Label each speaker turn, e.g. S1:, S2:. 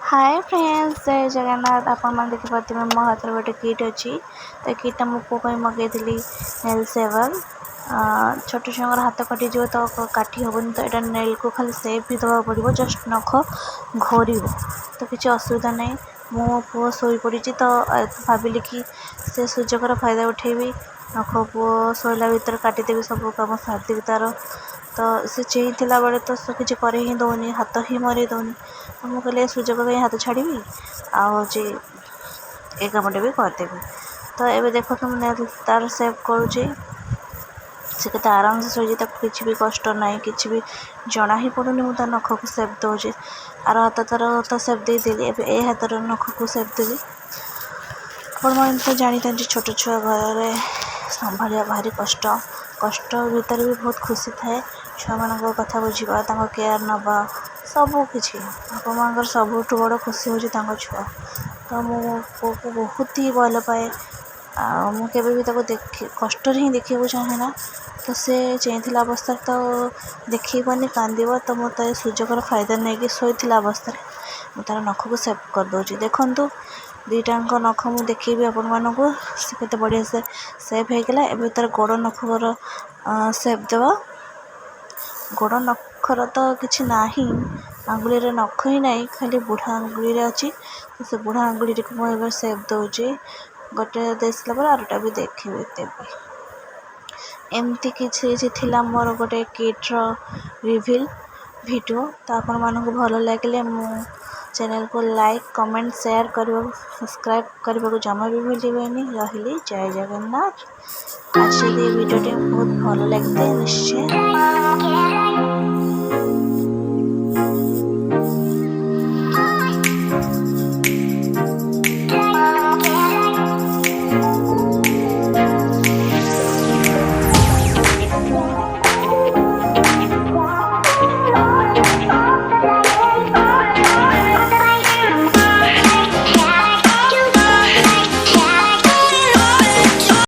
S1: Hi friends, जय जगन्नाथ। आपण मैंने देखिए मो हाथ में गोटे किट अच्छी। तो किटा मो पुओ मगेदी नेल सेवर। छोट छुआ हाथ कटिज तो काटी हेनी, तो यहाँ नेल को खाली सेप भी दवा पड़ो, जस्ट नख घोर तो किसी असुविधा नहीं। मो पुओ शोई पड़ी तो भाविली कि से सुजोगर फायदा उठेबी, नख पुओ शोला भितर काटिदेवी, सब कम सारिदेवी तार। तो से चेईला बेले तो किसी कर ही दौनी, हाथ ही मरे दौनी। तो मुझे कहले सुजोग कहीं हाथ छाड़ी आँचे ये कमटे भी करदेवी। तो ये देख मुझे तार सेव करुँचे, से के आराम से शोचे, किसी भी कष्ट ना, कि भी जना ही पड़ूनी। मुझे नख को सेव दूचे, आर हाथ तार तो सेव देदेली, ए हाथर नख को सेव देवी। आप तो जानते छोट छुआ घर संभालिया भारी कष्ट, कष्ट भीतर भी बहुत खुशी थाए। छुआ मान कथा बुझा, केयर नवा, सबकि बाप माँ सबुठ बड़ खुशी हूँ छुआ। तो मो पुओ को बहुत ही भल पाए, मुझे भी देखी कष्ट ही देखा चाहे ना। तो से चेईला अवस्था तो देखनी कांद, तो मुझे सुजोगर फायदा नहीं कि शोला अवस्था मुझे तार नख को सेव कर दूँगी। देखूँ दुईटाक नख मुझे देखी आपण मानक से के बढ़िया से सेव होगा। एवं तार गोड़ नखर सेव देवा। गोड़ नखर तो किसी ना, आंगुली नख ही ना, खाली बुढ़ा आंगुली अच्छी। तो से बुढ़ा आंगुली को मुझे सेव दूचे, गोटे दे सारा आरटा भी देखी देवी। एमती किसी थिला मोर गोटे किट्र रिविल वीडियो। तो आपण मानक भल लगे मो चैनल को लाइक, कमेंट, शेयर करने, सब्सक्राइब करने को जमा भी भूलिए। रही जय जगन्नाथ। आज जब वीडियो बहुत भल लगे निश्चय